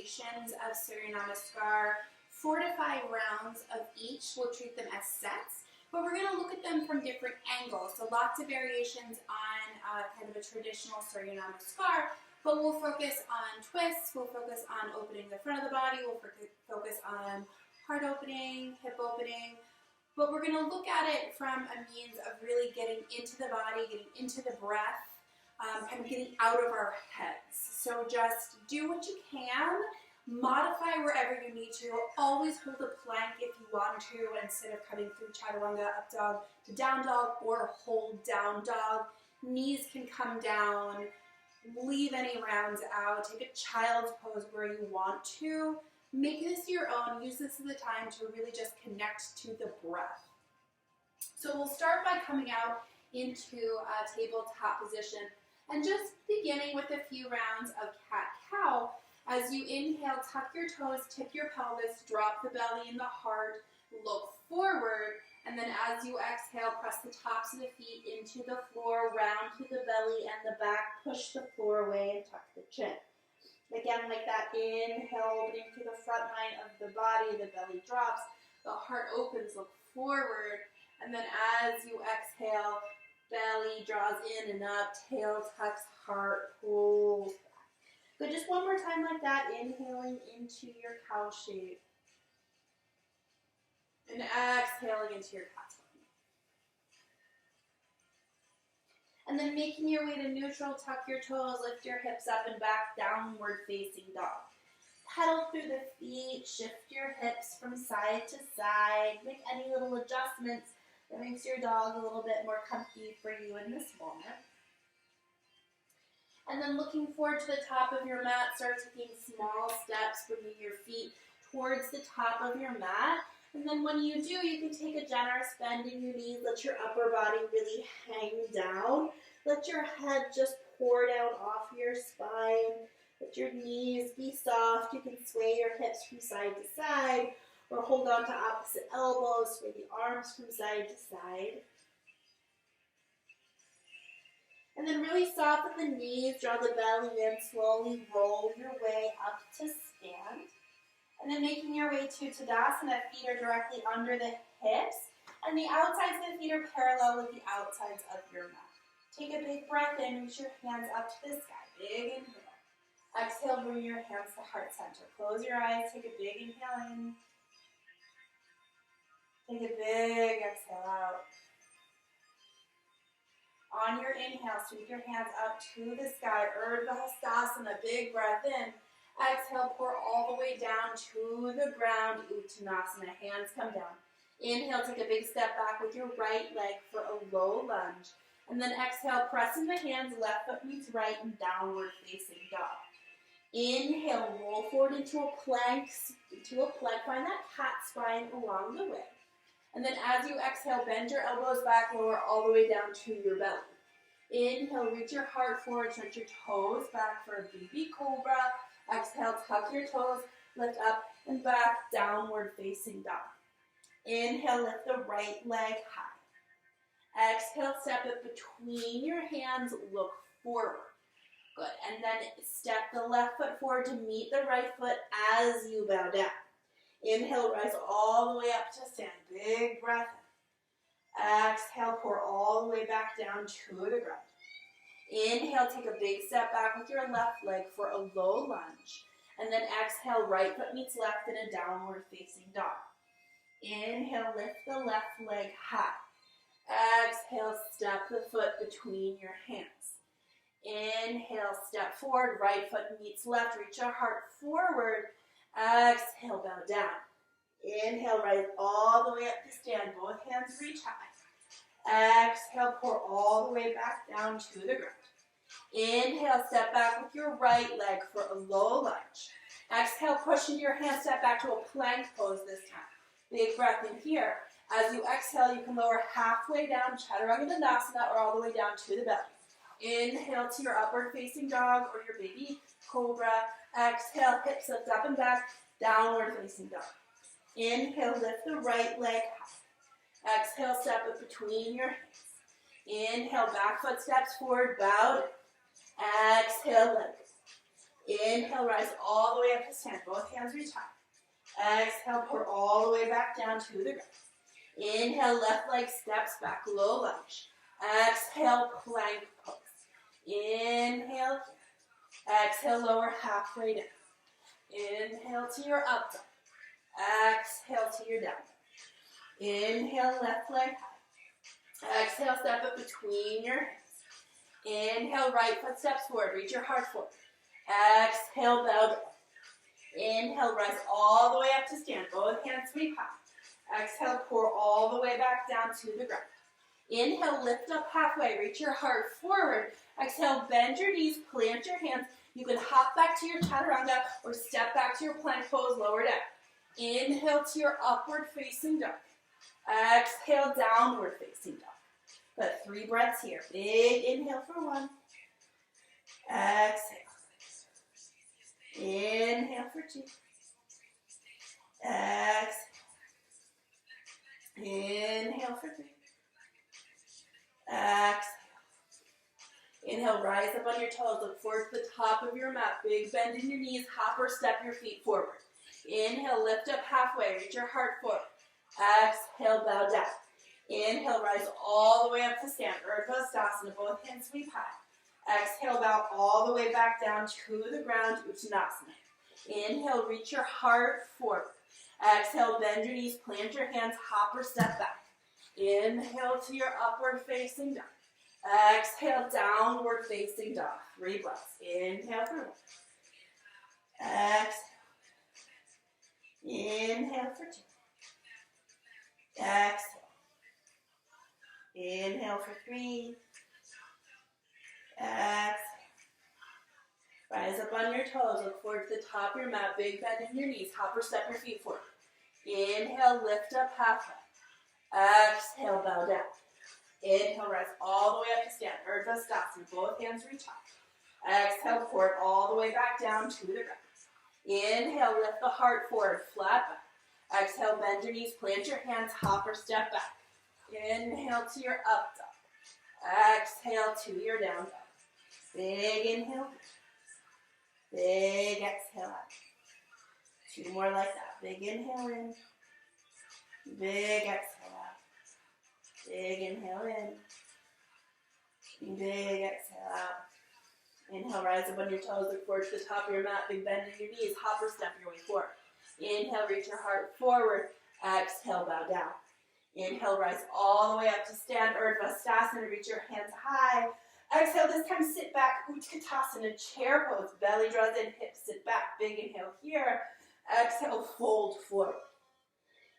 variations of Surya Namaskar, 4 to 5 rounds of each. We'll treat them as sets, but we're going to look at them from different angles. So lots of variations on kind of a traditional Surya Namaskar, but we'll focus on twists, we'll focus on opening the front of the body, we'll focus on heart opening, hip opening, but we're going to look at it from a means of really getting into the body, getting into the breath, kind of getting out of our heads. So just do what you can, modify wherever you need to, always hold a plank if you want to instead of coming through chaturanga, up dog to down dog, or hold down dog. Knees can come down, leave any rounds out, take a child's pose where you want to. Make this your own, use this as the time to really just connect to the breath. So we'll start by coming out into a tabletop position and just beginning with a few rounds of cat-cow. As you inhale, tuck your toes, tip your pelvis, drop the belly and the heart, look forward, and then as you exhale, press the tops of the feet into the floor, round through the belly and the back, push the floor away and tuck the chin. Again, like that, inhale, opening through the front line of the body, the belly drops, the heart opens, look forward, and then as you exhale, belly draws in and up, tail tucks, heart pulls back. Good, just one more time like that, inhaling into your cow shape, and exhaling into your cat. And then making your way to neutral, tuck your toes, lift your hips up and back, downward facing dog. Pedal through the feet, shift your hips from side to side, make any little adjustments that makes your dog a little bit more comfy for you in this moment. And then looking forward to the top of your mat, start taking small steps, bringing your feet towards the top of your mat. And then when you do, you can take a generous bend in your knees, let your upper body really hang down. Let your head just pour down off your spine. Let your knees be soft. You can sway your hips from side to side or hold on to opposite elbows, sway the arms from side to side. And then really soften the knees, draw the belly in, slowly roll your way up to stand. And then making your way to Tadasana, feet are directly under the hips, and the outsides of the feet are parallel with the outsides of your mat. Take a big breath in, reach your hands up to the sky, big inhale. Exhale, bring your hands to heart center. Close your eyes, take a big inhale in. Take a big exhale out. On your inhale, sweep your hands up to the sky, Urdhva Hastasana, big breath in. Exhale, pour all the way down to the ground, Uttanasana, hands come down. Inhale, take a big step back with your right leg for a low lunge. And then exhale, press in the hands, left foot meets right, and downward facing dog. Inhale, roll forward into a plank, find that cat spine along the way. And then as you exhale, bend your elbows back, lower all the way down to your belly. Inhale, reach your heart forward, stretch your toes back for a baby cobra. Exhale, tuck your toes, lift up and back, downward facing dog. Inhale, lift the right leg high. Exhale, step it between your hands, look forward. Good, and then step the left foot forward to meet the right foot as you bow down. Inhale, rise all the way up to stand, big breath in. Exhale, pour all the way back down to the ground. Inhale, take a big step back with your left leg for a low lunge. And then exhale, right foot meets left in a downward facing dog. Inhale, lift the left leg high. Exhale, step the foot between your hands. Inhale, step forward, right foot meets left, reach your heart forward. Exhale, bow down. Inhale, rise all the way up to stand, both hands reach high. Exhale, pour all the way back down to the ground. Inhale, step back with your right leg for a low lunge. Exhale, push into your hand, step back to a plank pose this time. Big breath in here. As you exhale, you can lower halfway down, chaturanga dandasana, or all the way down to the belly. Inhale to your upward facing dog or your baby cobra. Exhale, hips lift up and back, downward facing dog. Inhale, lift the right leg high. Exhale, step it between your hands. Inhale, back foot steps forward, bowed. Exhale, let go. Inhale, rise all the way up to stand. Both hands reach high. Exhale, pour all the way back down to the ground. Inhale, left leg steps back, low lunge. Exhale, plank pose. Inhale. Exhale, lower halfway down. Inhale to your up dog. Exhale to your down dog. Inhale, left leg high. Exhale, step up between your hands. Inhale, right foot steps forward. Reach your heart forward. Exhale, bow down. Inhale, rise all the way up to stand. Both hands sweep high. Exhale, pour all the way back down to the ground. Inhale, lift up halfway. Reach your heart forward. Exhale, bend your knees, plant your hands. You can hop back to your chaturanga or step back to your plank pose, lower down. Inhale to your upward facing dog. Exhale, downward facing dog. Got 3 breaths here. Big inhale for 1. Exhale. Inhale for 2. Exhale. Inhale for 3. Exhale. Inhale, rise up on your toes. Look forward to the top of your mat. Big bend in your knees. Hop or step your feet forward. Inhale, lift up halfway. Reach your heart forward. Exhale, bow down. Inhale, rise all the way up to stand. Urdhva both hands sweep high. Exhale, bow all the way back down to the ground, Uttanasana. Inhale, reach your heart forward. Exhale, bend your knees, plant your hands, hop or step back. Inhale to your upward facing dog. Exhale, downward facing dog. 3 breaths. Inhale for 1. Exhale. Inhale for 2. Exhale. Inhale for 3. Exhale. Rise up on your toes. Look forward to the top of your mat. Big bend in your knees. Hop or step your feet forward. Inhale, lift up halfway. Exhale, bow down. Inhale, rise all the way up to stand. Urdhva Stasana. Both hands reach high. Exhale, pour it all the way back down to the ground. Inhale, lift the heart forward, flat back. Exhale, bend your knees, plant your hands, hop or step back. Inhale to your up dog. Exhale to your down dog. Big inhale. Big exhale out. 2 more like that. Big inhale in. Big exhale out. Big inhale in. Big exhale out. Inhale, rise up on your toes. Look forward to the top of your mat. Big bend in your knees. Hop or step your way forward. Inhale, reach your heart forward. Exhale, bow down. Inhale, rise all the way up to stand. Urdhva Stasana. Reach your hands high. Exhale, this time sit back. Utkatasana, chair pose. Belly draws in, hips sit back. Big inhale here. Exhale, fold forward.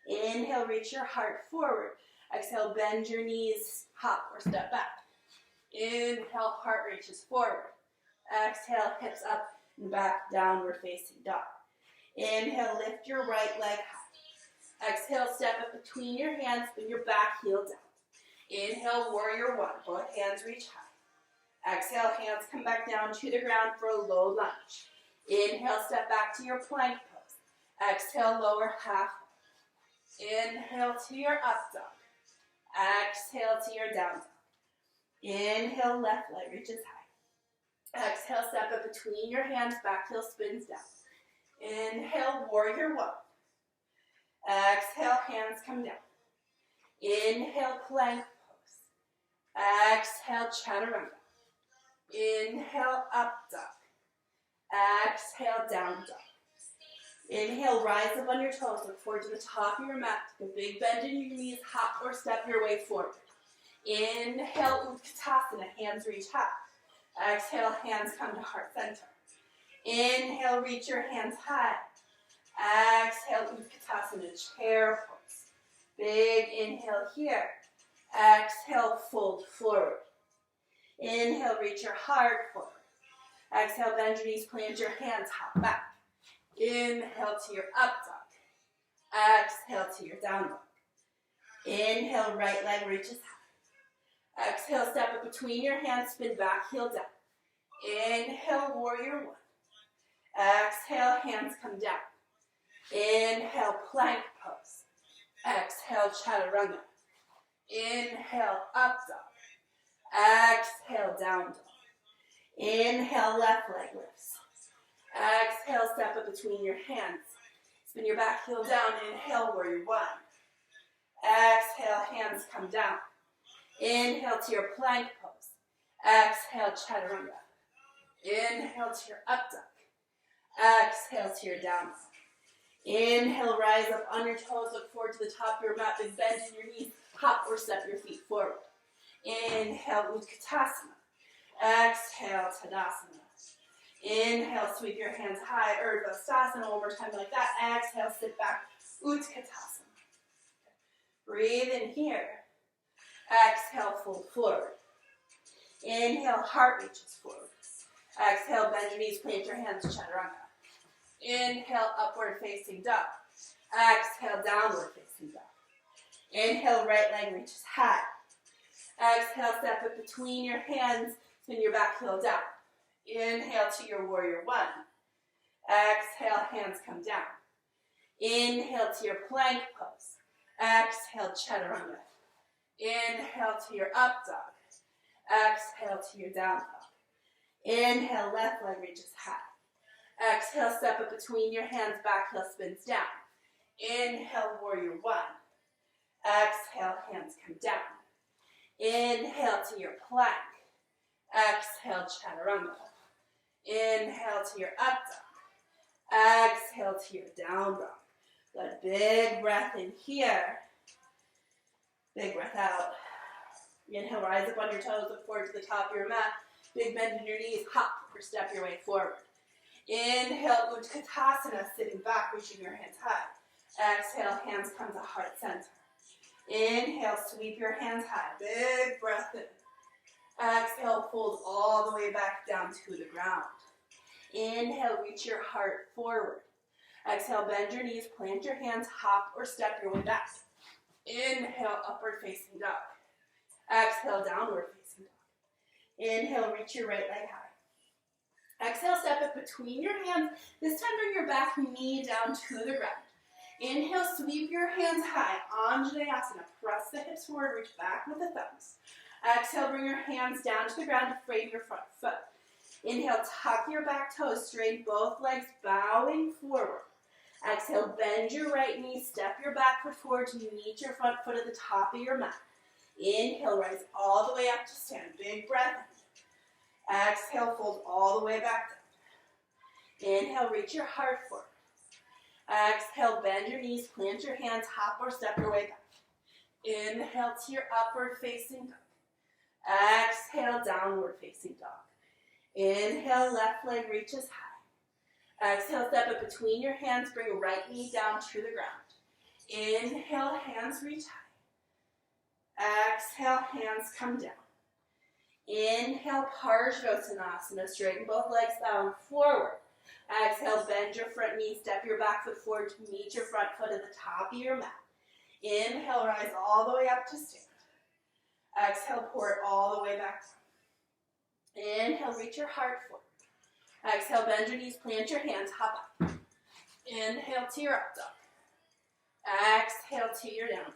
Inhale, reach your heart forward. Exhale, bend your knees, hop or step back. Inhale, heart reaches forward. Exhale, hips up and back, downward facing dog. Inhale, lift your right leg high. Exhale, step up between your hands, bring your back heel down. Inhale, warrior 1. Both hands reach high. Exhale, hands come back down to the ground for a low lunge. Inhale, step back to your plank pose. Exhale, lower half. Inhale to your up dog. Exhale to your down dog. Inhale, left leg reaches high. Exhale, step up between your hands, back heel spins down. Inhale, warrior 1. Exhale, hands come down. Inhale, plank pose. Exhale, chaturanga. Inhale, up dog. Exhale, down dog. Inhale, rise up on your toes. Look forward to the top of your mat. Take a big bend in your knees. Hop or step your way forward. Inhale, Utkatasana. Hands reach high. Exhale, hands come to heart center. Inhale, reach your hands high. Exhale, Utkatasana, chair pose. Big inhale here. Exhale, fold forward. Inhale, reach your heart forward. Exhale, bend your knees, plant your hands, hop back. Inhale to your up dog. Exhale to your down dog. Inhale, right leg reaches high. Exhale, step up between your hands, spin back, heel down. Inhale, warrior 1. Exhale, hands come down. Inhale, plank pose. Exhale, chaturanga. Inhale, up dog. Exhale, down dog. Inhale, left leg lifts. Exhale, step up between your hands. Spin your back heel down. Inhale, warrior one. Exhale, hands come down. Inhale to your plank pose. Exhale, chaturanga. Inhale to your up dog. Exhale to your down dog. Inhale, rise up on your toes, look forward to the top of your mat, big bend in your knees, hop or step your feet forward. Inhale, Utkatasana. Exhale, Tadasana. Inhale, sweep your hands high, Urdhva Stasana, one more time like that. Exhale, sit back, Utkatasana. Breathe in here. Exhale, fold forward. Inhale, heart reaches forward. Exhale, bend your knees, plant your hands, chaturanga. Inhale, upward facing dog. Exhale, downward facing dog. Inhale, right leg reaches high. Exhale, step up between your hands, spin your back heel down. Inhale to your warrior one. Exhale, hands come down. Inhale to your plank pose. Exhale, chaturanga. Inhale to your up dog. Exhale to your down dog. Inhale, left leg reaches high. Exhale, step up between your hands, back heel spins down. Inhale, warrior one. Exhale, hands come down. Inhale to your plank. Exhale, chaturanga. Inhale to your up dog. Exhale to your down dog. Good big breath in here. Big breath out. Inhale, rise up on your toes, look forward to the top of your mat. Big bend in your knees, hop or step your way forward. Inhale, Utkatasana, sitting back, reaching your hands high. Exhale, hands come to heart center. Inhale, sweep your hands high. Big breath in. Exhale, fold all the way back down to the ground. Inhale, reach your heart forward. Exhale, bend your knees, plant your hands, hop or step your way back. Inhale, upward facing dog. Exhale, downward facing dog. Inhale, reach your right leg high. Exhale, step up between your hands. This time bring your back knee down to the ground. Inhale, sweep your hands high. Anjaneyasana. Press the hips forward, reach back with the thumbs. Exhale, bring your hands down to the ground to frame your front foot. Inhale, tuck your back toes, straighten both legs, bowing forward. Exhale, bend your right knee, step your back foot forward till you meet your front foot at the top of your mat. Inhale, rise all the way up to stand. Big breath in. Exhale, fold all the way back down. Inhale, reach your heart forward. Exhale, bend your knees, plant your hands, hop or step your way back. Inhale to your upward facing dog. Exhale, downward facing dog. Inhale, left leg reaches high. Exhale, step up between your hands, bring your right knee down to the ground. Inhale, hands reach high. Exhale, hands come down. Inhale, Parsvottanasana, straighten both legs, bowing forward. Exhale, bend your front knee, step your back foot forward to meet your front foot at the top of your mat. Inhale, rise all the way up to stand. Exhale, pour it all the way back down. Inhale, reach your heart forward. Exhale, bend your knees, plant your hands, hop up. Inhale to your up dog. Exhale to your down dog.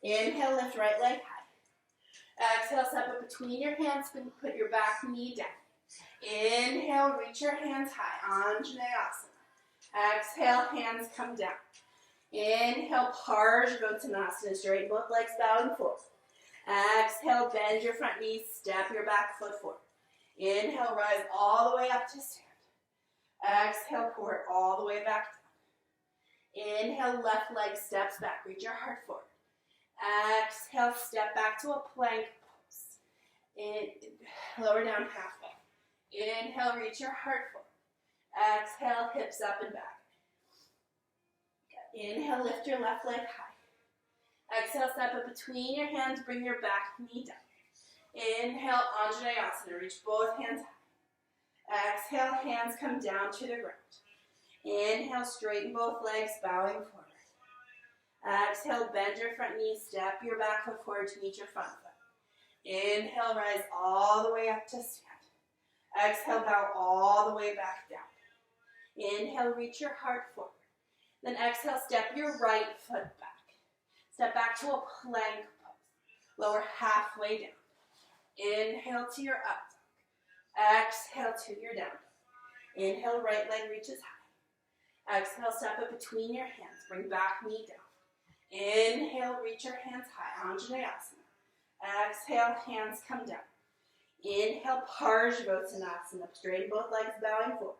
Inhale, lift right leg high. Exhale, step up between your hands, put your back knee down. Inhale, reach your hands high, Anjaneyasana. Exhale, hands come down. Inhale, Parsvottanasana, straighten both legs, bowing forward. Exhale, bend your front knees, step your back foot forward. Inhale, rise all the way up to stand. Exhale, pour it all the way back down. Inhale, left leg steps back, reach your heart forward. Exhale, step back to a plank pose. Lower down halfway. Inhale, reach your heart forward. Exhale, hips up and back. Inhale, lift your left leg high. Exhale, step up between your hands, bring your back knee down. Inhale, Anjaneyasana, reach both hands high. Exhale, hands come down to the ground. Inhale, straighten both legs, bowing forward. Exhale, bend your front knee, step your back foot forward to meet your front foot. Inhale, rise all the way up to stand. Exhale, bow all the way back down. Inhale, reach your heart forward. Then exhale, step your right foot back. Step back to a plank pose. Lower halfway down. Inhale to your up dog. Exhale to your down dog. Inhale, right leg reaches high. Exhale, step it between your hands. Bring back knee down. Inhale, reach your hands high, Anjaneyasana. Exhale, hands come down. Inhale, Parsvottanasana. Straighten both legs, bowing forward.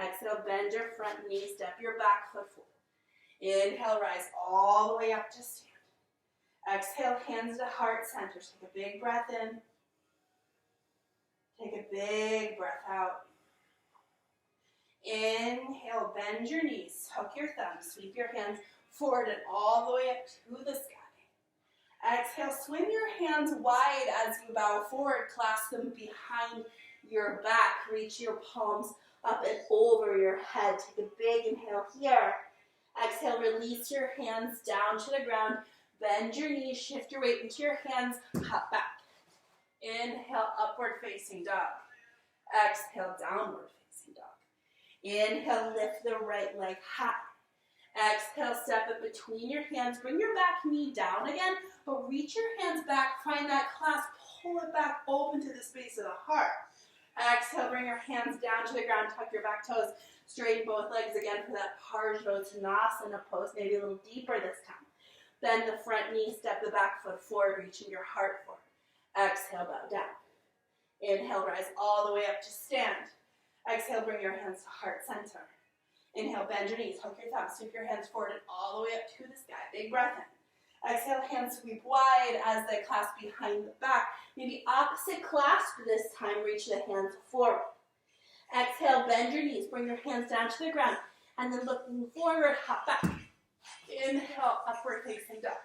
Exhale, bend your front knee, step your back foot forward. Inhale, rise all the way up to stand. Exhale, hands to heart center. Take a big breath in. Take a big breath out. Inhale, bend your knees, hook your thumbs, sweep your hands forward and all the way up to the sky. Exhale, swing your hands wide as you bow forward, clasp them behind your back, reach your palms up and over your head. Take a big inhale here. Exhale, release your hands down to the ground, bend your knees, shift your weight into your hands, hop back. Inhale, upward facing dog. Exhale, downward facing dog. Inhale, lift the right leg high. Exhale, step it between your hands. Bring your back knee down again, but reach your hands back. Find that clasp. Pull it back open to the space of the heart. Exhale, bring your hands down to the ground. Tuck your back toes. Straighten both legs again for that Parsvottanasana pose. Maybe a little deeper this time. Bend the front knee. Step the back foot forward, reaching your heart forward. Exhale, bow down. Inhale, rise all the way up to stand. Exhale, bring your hands to heart center. Inhale, bend your knees, hook your thumbs, sweep your hands forward and all the way up to the sky. Big breath in. Exhale, hands sweep wide as they clasp behind the back. Maybe opposite clasp this time, reach the hands forward. Exhale, bend your knees, bring your hands down to the ground, and then looking forward, hop back. Inhale, upward facing dog.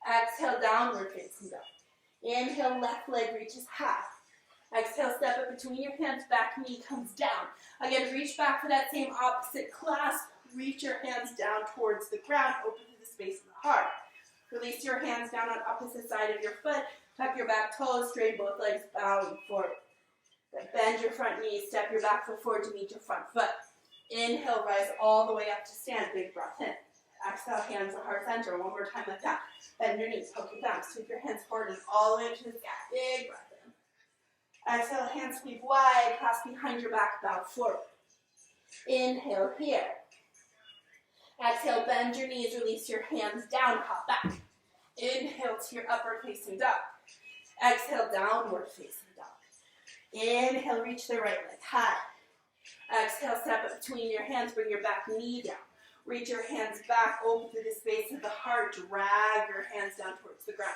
Exhale, downward facing dog. Inhale, left leg reaches high. Exhale, step it between your hands, back knee comes down. Again, reach back for that same opposite clasp. Reach your hands down towards the ground, open to the space of the heart. Release your hands down on opposite side of your foot. Tuck your back toes, straighten both legs, bowing forward. Then bend your front knee, step your back foot forward to meet your front foot. Inhale, rise all the way up to stand, big breath in. Exhale, hands to heart center, one more time like that. Bend your knees, hook your thumbs, sweep your hands forward and all the way to the sky, big breath in. Exhale, hands sweep wide, clasp behind your back, bow forward. Inhale here. Exhale, bend your knees, release your hands down, hop back. Inhale to your upward facing dog. Exhale, downward facing dog. Inhale, reach the right leg high. Exhale, step it between your hands, bring your back knee down. Reach your hands back, open to the space of the heart, drag your hands down towards the ground.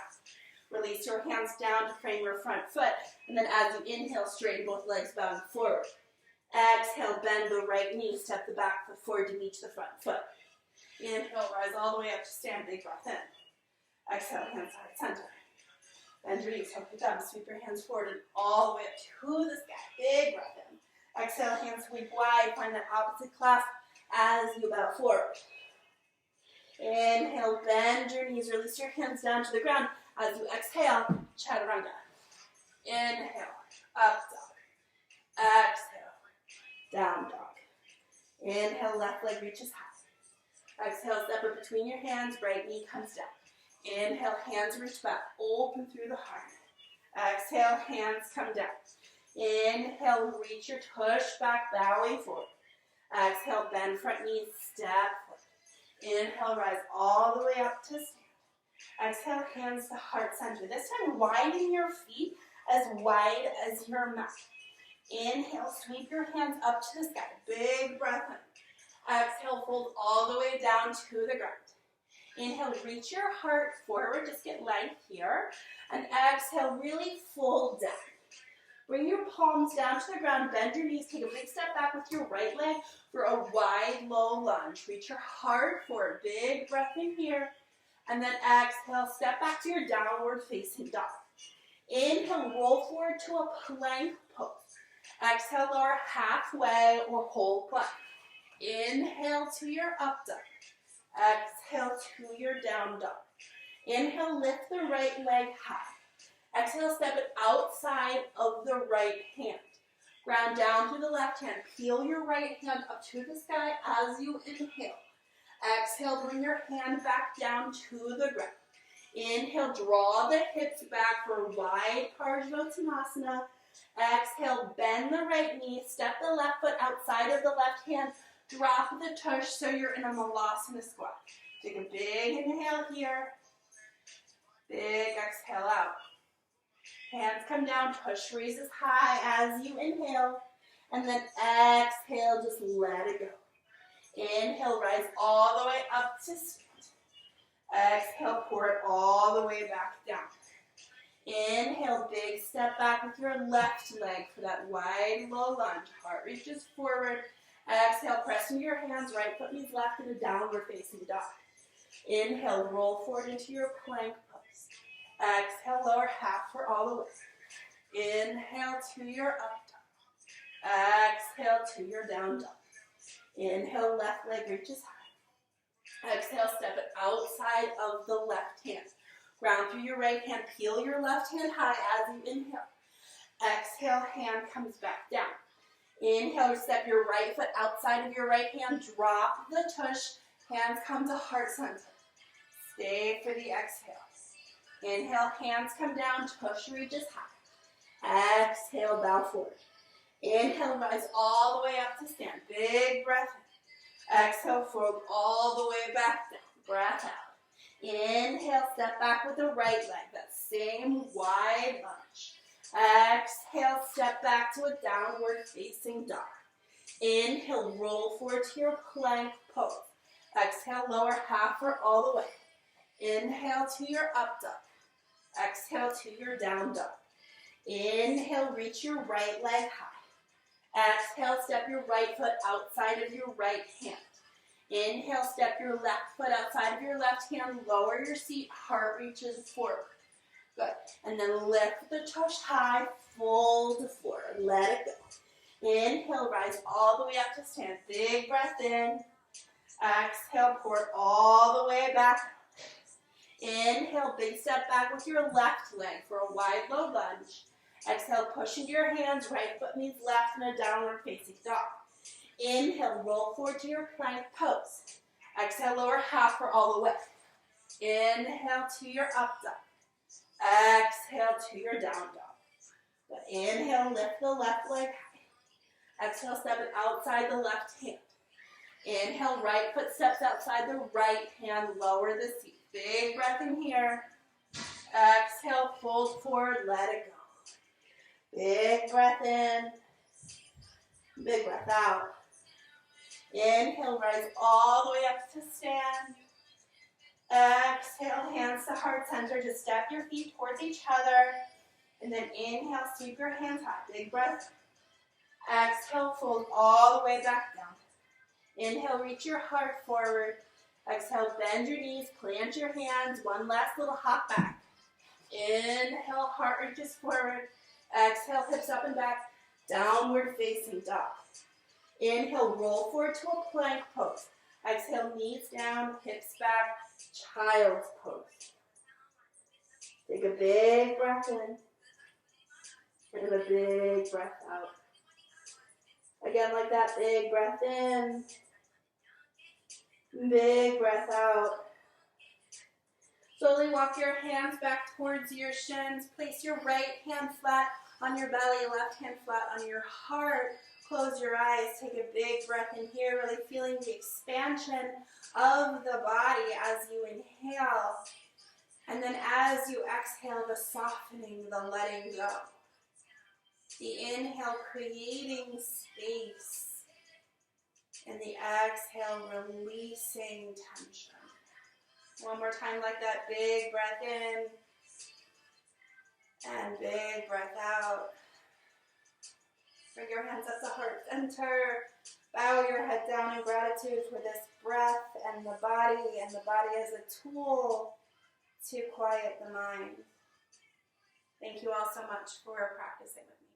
Release your hands down to frame your front foot, and then as you inhale, straighten both legs, bowing forward. Exhale, bend the right knee, step the back foot forward to meet the front foot. Inhale, rise all the way up to stand, big breath in. Exhale, hands to heart center. Bend your knees, hook your thumbs, sweep your hands forward and all the way up to the sky, big breath in. Exhale, hands sweep wide, find that opposite clasp as you bow forward. Inhale, bend your knees, release your hands down to the ground. As you exhale, chaturanga. Inhale, up dog. Exhale, down dog. Inhale, left leg reaches high. Exhale, step it between your hands, right knee comes down. Inhale, hands reach back, open through the heart. Exhale, hands come down. Inhale, reach your tush back, bowing forward. Exhale, bend front knees, step forward. Inhale, rise all the way up to stand. Exhale, hands to heart center. This time, widen your feet as wide as your mat. Inhale, sweep your hands up to the sky. Big breath in. Exhale, fold all the way down to the ground. Inhale, reach your heart forward. Just get length here. And exhale, really fold down. Bring your palms down to the ground. Bend your knees. Take a big step back with your right leg for a wide, low lunge. Reach your heart forward. Big breath in here. And then exhale, step back to your downward facing dog. Inhale, roll forward to a plank pose. Exhale, lower halfway or whole plank. Inhale to your up dog. Exhale to your down dog. Inhale, lift the right leg high. Exhale, step it outside of the right hand. Ground down to the left hand. Peel your right hand up to the sky as you inhale. Exhale, bring your hand back down to the ground. Inhale, draw the hips back for wide Parsvottanasana. Exhale, bend the right knee, step the left foot outside of the left hand, drop the tush so you're in a malasana squat. Take a big inhale here, big exhale out. Hands come down, tush raises high as you inhale, and then exhale, just let it go. Inhale, rise all the way up to stand. Exhale, pour it all the way back down. Inhale, big step back with your left leg for that wide low lunge. Heart reaches forward. Exhale, press into your hands, right foot meets left in a downward facing dog. Inhale, roll forward into your plank pose. Exhale, lower half for all the way. Inhale to your up dog. Exhale to your down dog. Inhale, left leg reaches high. Exhale, step it outside of the left hand. Ground through your right hand, peel your left hand high as you inhale. Exhale, hand comes back down. Inhale, step your right foot outside of your right hand, drop the tush, hands come to heart center. Stay for the exhale. Inhale, hands come down, tush reaches high. Exhale, bow forward. Inhale, rise all the way up to stand. Big breath in. Exhale, fold all the way back down. Breath out. Inhale, step back with the right leg, that same wide lunge. Exhale, step back to a downward facing dog. Inhale, roll forward to your plank pose. Exhale, lower half or all the way. Inhale to your up dog. Exhale to your down dog. Inhale, reach your right leg high. Exhale, step your right foot outside of your right hand. Inhale, step your left foot outside of your left hand, lower your seat, heart reaches forward. Good. And then lift the tush high, fold forward, let it go. Inhale, rise all the way up to stand. Big breath in. Exhale, pour it all the way back up. Inhale, big step back with your left leg for a wide low lunge. Exhale, push into your hands, right foot meets left in a downward facing dog. Inhale, roll forward to your plank pose. Exhale, lower half for all the way. Inhale to your up dog. Exhale to your down dog. Inhale, lift the left leg high. Exhale, step it outside the left hand. Inhale, right foot steps outside the right hand, lower the seat. Big breath in here. Exhale, fold forward, let it go. Big breath in. Big breath out. Inhale, rise all the way up to stand. Exhale, hands to heart center. Just step your feet towards each other. And then inhale, sweep your hands high. Big breath. Exhale, fold all the way back down. Inhale, reach your heart forward. Exhale, bend your knees, plant your hands. One last little hop back. Inhale, heart reaches forward. Exhale, hips up and back. Downward facing dog. Inhale, roll forward to a plank pose. Exhale, knees down, hips back, child's pose. Take a big breath in and a big breath out. Again, like that, big breath in, big breath out. Slowly walk your hands back towards your shins. Place your right hand flat on your belly, left hand flat on your heart. Close your eyes, take a big breath in here, really feeling the expansion of the body as you inhale. And then as you exhale, the softening, the letting go. The inhale, creating space. And the exhale, releasing tension. One more time like that, big breath in. And big breath out. Bring your hands up to heart center. Bow your head down in gratitude for this breath and the body as a tool to quiet the mind. Thank you all so much for practicing with me.